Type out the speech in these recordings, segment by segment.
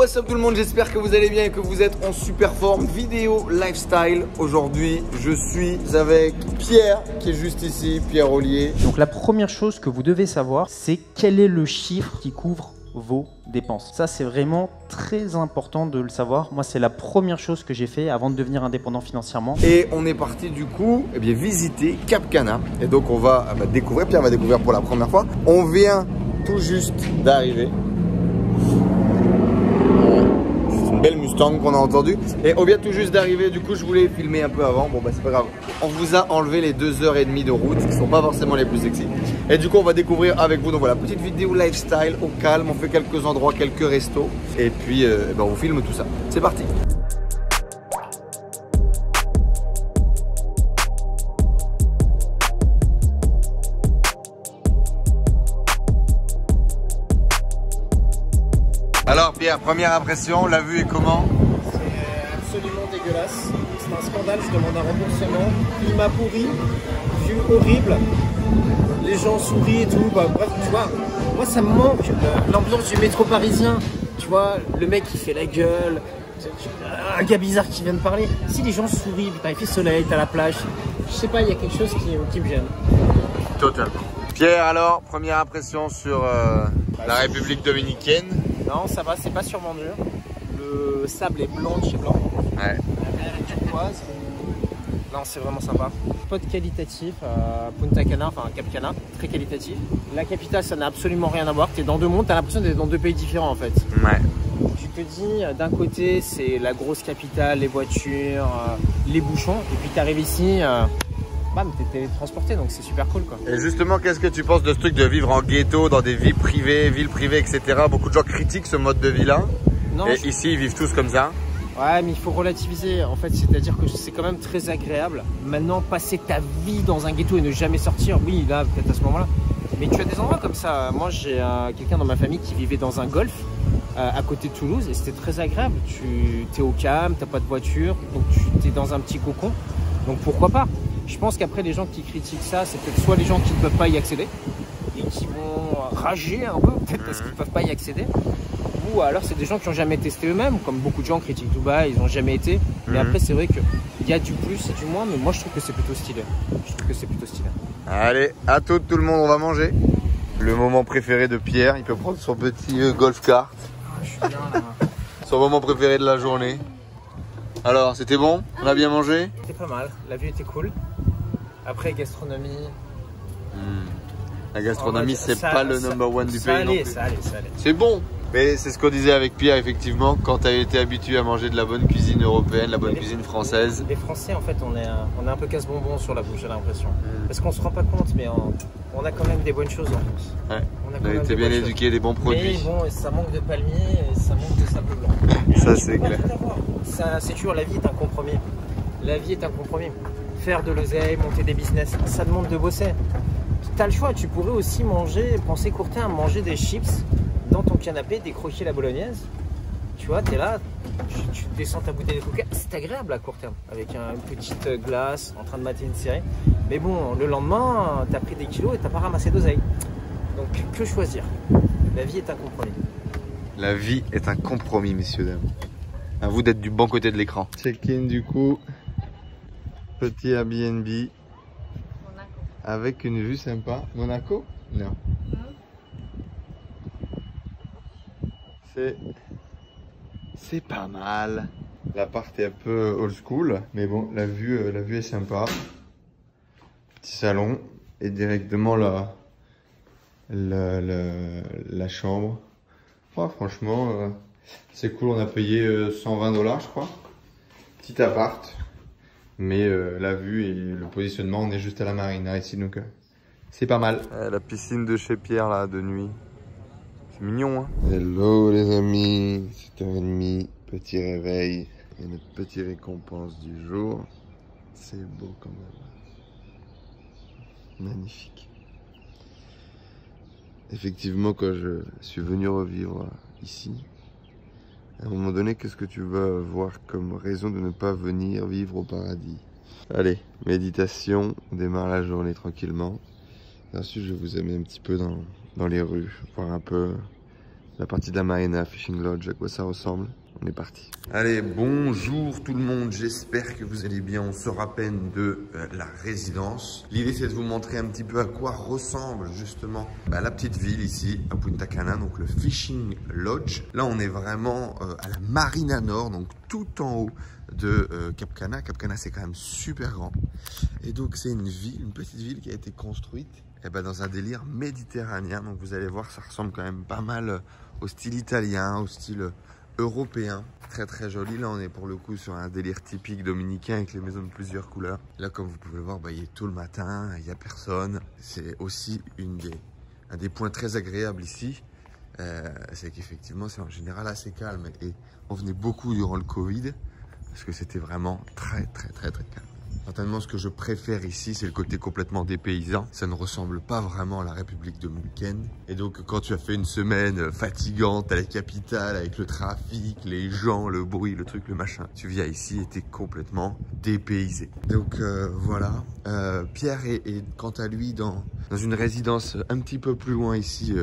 what's up tout le monde, j'espère que vous allez bien et que vous êtes en super forme. Vidéo lifestyle, aujourd'hui je suis avec Pierre qui est juste ici, Pierre Ollier. Donc la première chose que vous devez savoir, c'est quel est le chiffre qui couvre vos dépenses. Ça c'est vraiment très important de le savoir. Moi c'est la première chose que j'ai fait avant de devenir indépendant financièrement. Et on est parti du coup visiter Cap Cana. Et donc on va découvrir, Pierre va découvrir pour la première fois. On vient tout juste d'arriver. Belle Mustang qu'on a entendu et on vient tout juste d'arriver, du coup je voulais filmer un peu avant, bon bah c'est pas grave. On vous a enlevé les 2h30 de route qui sont pas forcément les plus sexy et du coup on va découvrir avec vous. Donc voilà, petite vidéo lifestyle au calme, on fait quelques endroits, quelques restos et puis on vous filme tout ça. C'est parti. Alors Pierre, première impression, la vue est comment? C'est absolument dégueulasse, c'est un scandale, je demande un remboursement. Climat pourri, vue horrible, les gens sourient et tout, bref, tu vois, moi ça me manque l'ambiance du métro parisien, tu vois, le mec qui fait la gueule, un gars bizarre qui vient de parler. Si les gens sourient, putain il fait soleil, t'as la plage, je sais pas, il y a quelque chose qui me gêne. Totalement. Pierre alors, première impression sur la République dominicaine? Non, ça va, c'est pas survendu. Le sable est blanc de chez blanc. Ouais. La mer est turquoise. Non, c'est vraiment sympa. Spot qualitatif à Punta Cana, enfin Cap Cana, très qualitatif. La capitale, ça n'a absolument rien à voir. Tu es dans deux mondes, tu as l'impression d'être dans deux pays différents en fait. Ouais. Tu te dis, d'un côté, c'est la grosse capitale, les voitures, les bouchons. Et puis tu arrives ici, bam, t'es télétransporté, donc c'est super cool quoi. Et justement, qu'est-ce que tu penses de ce truc de vivre en ghetto, dans des villes privées, etc. Beaucoup de gens critiquent ce mode de vie-là. Et ici, ils vivent tous comme ça. Ouais, mais il faut relativiser en fait, c'est-à-dire que c'est quand même très agréable. Maintenant, passer ta vie dans un ghetto et ne jamais sortir, oui, là, peut-être à ce moment-là. Mais tu as des endroits comme ça. Moi, j'ai quelqu'un dans ma famille qui vivait dans un golf à côté de Toulouse et c'était très agréable. Tu es au calme, t'as pas de voiture, donc tu es dans un petit cocon. Donc pourquoi pas? Je pense qu'après, les gens qui critiquent ça, c'est peut-être soit les gens qui ne peuvent pas y accéder et qui vont rager un peu, peut-être parce qu'ils ne peuvent pas y accéder, ou alors c'est des gens qui n'ont jamais testé eux-mêmes, comme beaucoup de gens critiquent Dubaï, ils n'ont jamais été. Mais après, c'est vrai qu'il y a du plus et du moins, mais moi, je trouve que c'est plutôt stylé. Je trouve que c'est plutôt stylé. Allez, à tout le monde, on va manger. Le moment préféré de Pierre, il peut prendre son petit golf kart. Je suis bien là. Son moment préféré de la journée. Alors, c'était bon? On a bien mangé? C'était pas mal, la vue était cool. Après, gastronomie. La gastronomie, c'est pas le number one du pays. Ça allait. C'est bon, mais c'est ce qu'on disait avec Pierre, effectivement, quand tu as été habitué à manger de la bonne cuisine européenne, la bonne cuisine française. Les Français, en fait, on est un peu casse-bonbon sur la bouche, j'ai l'impression. Parce qu'on se rend pas compte, mais on a quand même des bonnes choses en France. Ouais. On a été bien éduqués, des bons produits. Mais bon, ça manque de palmiers et ça manque de sable blanc. Ça, c'est clair. C'est toujours, la vie est un compromis. La vie est un compromis. Faire de l'oseille, monter des business, ça demande de bosser. Tu as le choix, tu pourrais aussi penser court terme, manger des chips dans ton canapé, décrocher la bolognaise. Tu vois, tu es là, tu descends ta bouteille de coca, c'est agréable à court terme, avec une petite glace, en train de mater une série. Mais bon, le lendemain, tu as pris des kilos et tu n'as pas ramassé d'oseille. Donc, que choisir? La vie est un compromis. La vie est un compromis, messieurs, dames. À vous d'être du bon côté de l'écran. Check-in du coup. Petit Airbnb. Monaco. Avec une vue sympa. Monaco? Non. C'est pas mal. L'appart est un peu old school, mais bon, la vue est sympa. Petit salon et directement la chambre. Oh, franchement, c'est cool. On a payé 120 $, je crois. Petit appart. Mais la vue et le positionnement, on est juste à la marina ici, donc c'est pas mal. La piscine de chez Pierre là, de nuit. C'est mignon, hein. Hello les amis, 7h30, petit réveil et notre petite récompense du jour. C'est beau quand même. Magnifique. Effectivement, quand je suis venu revivre ici, à un moment donné, qu'est-ce que tu vas voir comme raison de ne pas venir vivre au paradis? Allez, méditation, on démarre la journée tranquillement. Et ensuite, je vais vous amener un petit peu dans les rues, voir un peu la partie de la Marina Fishing Lodge, à quoi ça ressemble. On est parti. Allez, bonjour tout le monde, j'espère que vous allez bien. On sort à peine de la résidence. L'idée c'est de vous montrer un petit peu à quoi ressemble justement la petite ville ici à Punta Cana, donc le Fishing Lodge. Là on est vraiment à la Marina Nord, donc tout en haut de Cap Cana. Cap Cana c'est quand même super grand. Et donc c'est une ville, une petite ville qui a été construite dans un délire méditerranéen. Donc vous allez voir, ça ressemble quand même pas mal au style italien, au style européen, très très joli. Là on est pour le coup sur un délire typique dominicain avec les maisons de plusieurs couleurs. Là comme vous pouvez le voir, il est tôt le matin, il n'y a personne. C'est aussi un des points très agréables ici, c'est qu'effectivement c'est en général assez calme. Et on venait beaucoup durant le Covid parce que c'était vraiment très calme. Certainement, ce que je préfère ici, c'est le côté complètement dépaysant. Ça ne ressemble pas vraiment à la République dominicaine. Et donc, quand tu as fait une semaine fatigante à la capitale, avec le trafic, les gens, le bruit, le truc, le machin, tu viens ici et t'es complètement dépaysé. Donc, voilà. Pierre est quant à lui dans une résidence un petit peu plus loin ici,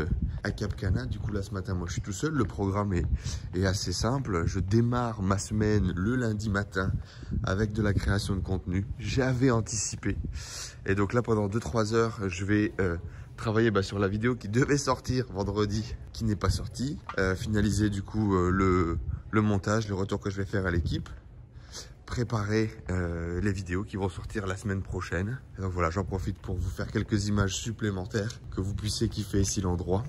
à Cap Cana. Du coup, là, ce matin, moi, je suis tout seul. Le programme est assez simple. Je démarre ma semaine le lundi matin avec de la création de contenu. J'avais anticipé. Et donc là, pendant 2-3 heures, je vais travailler sur la vidéo qui devait sortir vendredi, qui n'est pas sortie. Finaliser du coup le montage, le retour que je vais faire à l'équipe. Préparer les vidéos qui vont sortir la semaine prochaine. Et donc voilà, j'en profite pour vous faire quelques images supplémentaires, que vous puissiez kiffer ici l'endroit.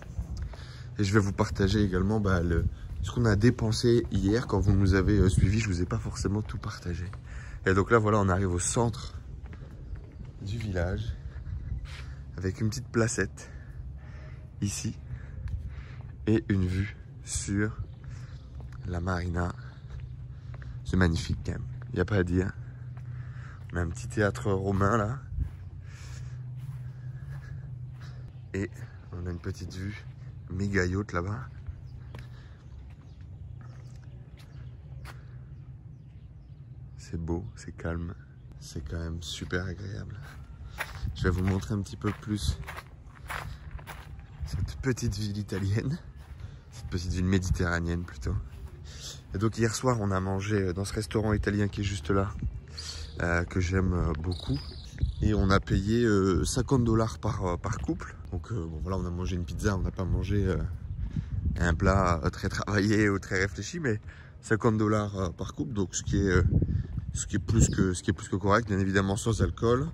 Et je vais vous partager également ce qu'on a dépensé hier. Quand vous nous avez suivis, je vous ai pas forcément tout partagé. Et donc là, voilà, on arrive au centre du village avec une petite placette ici et une vue sur la marina. C'est magnifique quand même, il n'y a pas à dire. On a un petit théâtre romain là et on a une petite vue méga yacht là-bas. C'est beau, c'est calme, c'est quand même super agréable. Je vais vous montrer un petit peu plus cette petite ville italienne, cette petite ville méditerranéenne plutôt. Et donc hier soir, on a mangé dans ce restaurant italien qui est juste là, que j'aime beaucoup. Et on a payé 50 $ par couple. Donc bon, voilà, on a mangé une pizza, on n'a pas mangé un plat très travaillé ou très réfléchi, mais 50 $ par couple, donc ce qui est plus que correct, bien évidemment sans alcool.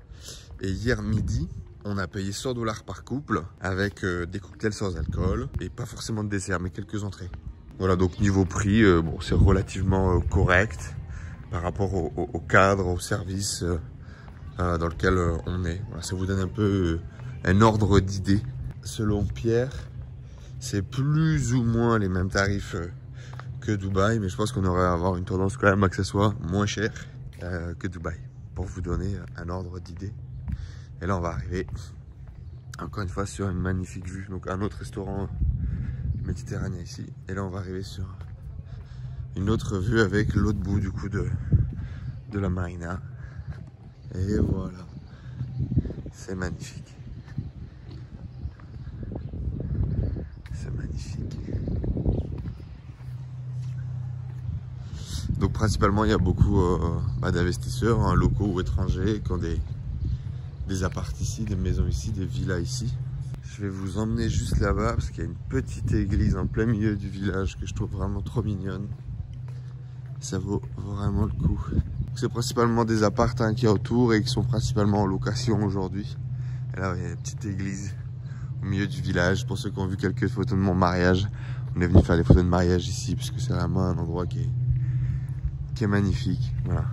Et hier midi, on a payé 100 $ par couple avec des cocktails sans alcool et pas forcément de dessert, mais quelques entrées. Voilà, donc niveau prix, bon, c'est relativement correct par rapport au cadre, au service dans lequel on est. Voilà, ça vous donne un peu un ordre d'idée. Selon Pierre, c'est plus ou moins les mêmes tarifs que Dubaï, mais je pense qu'on aurait à avoir une tendance quand même à que ce soit moins cher que Dubaï, pour vous donner un ordre d'idée. Et là on va arriver encore une fois sur une magnifique vue, donc un autre restaurant méditerranéen ici, et là on va arriver sur une autre vue avec l'autre bout du coup de la marina. Et voilà, c'est magnifique, c'est magnifique. Donc principalement il y a beaucoup d'investisseurs, locaux ou étrangers, qui ont des apparts ici, des maisons ici, des villas ici. Je vais vous emmener juste là-bas parce qu'il y a une petite église en plein milieu du village que je trouve vraiment trop mignonne. Ça vaut vraiment le coup. C'est principalement des apparts qui autour et qui sont principalement en location aujourd'hui. Et là, il y a une petite église au milieu du village. Pour ceux qui ont vu quelques photos de mon mariage, on est venu faire des photos de mariage ici parce que c'est vraiment un endroit qui est magnifique. Voilà.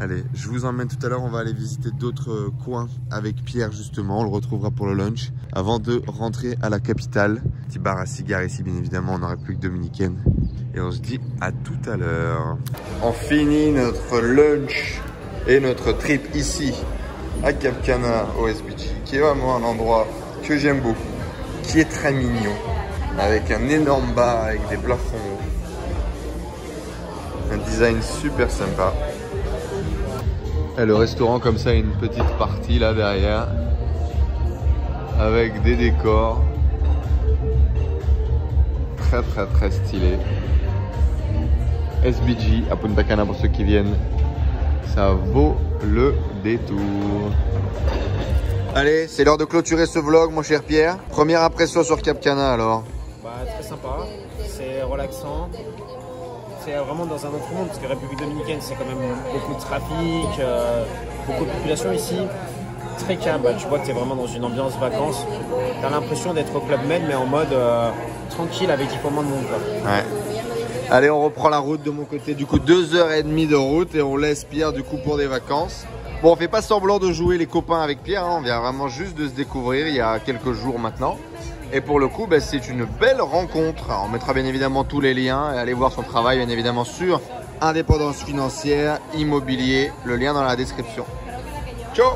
Allez, je vous emmène tout à l'heure, on va aller visiter d'autres coins avec Pierre justement, on le retrouvera pour le lunch, avant de rentrer à la capitale. Petit bar à cigares ici bien évidemment en République dominicaine. Et on se dit à tout à l'heure. On finit notre lunch et notre trip ici à Cap Cana OSBG, qui est vraiment un endroit que j'aime beaucoup, qui est très mignon, avec un énorme bar avec des plafonds hauts. Un design super sympa. Et le restaurant comme ça, une petite partie là derrière avec des décors. très stylé. SBG à Punta Cana pour ceux qui viennent. Ça vaut le détour. Allez, c'est l'heure de clôturer ce vlog, mon cher Pierre. Première impression sur Cap Cana alors? Bah, très sympa, c'est relaxant. C'est vraiment dans un autre monde parce que République Dominicaine, c'est quand même beaucoup de trafic, beaucoup de population ici. Très calme, bah, tu vois que tu es vraiment dans une ambiance vacances. Tu as l'impression d'être au Club Med, mais en mode tranquille avec un peu moins de monde, quoi. Ouais. Allez, on reprend la route de mon côté. Du coup, 2h30 de route et on laisse Pierre du coup pour des vacances. Bon, on fait pas semblant de jouer les copains avec Pierre, hein. On vient vraiment juste de se découvrir il y a quelques jours maintenant. Et pour le coup, bah, c'est une belle rencontre. Alors, on mettra bien évidemment tous les liens et allez voir son travail bien évidemment sur Indépendance Financière, Immobilier, le lien dans la description. Ciao!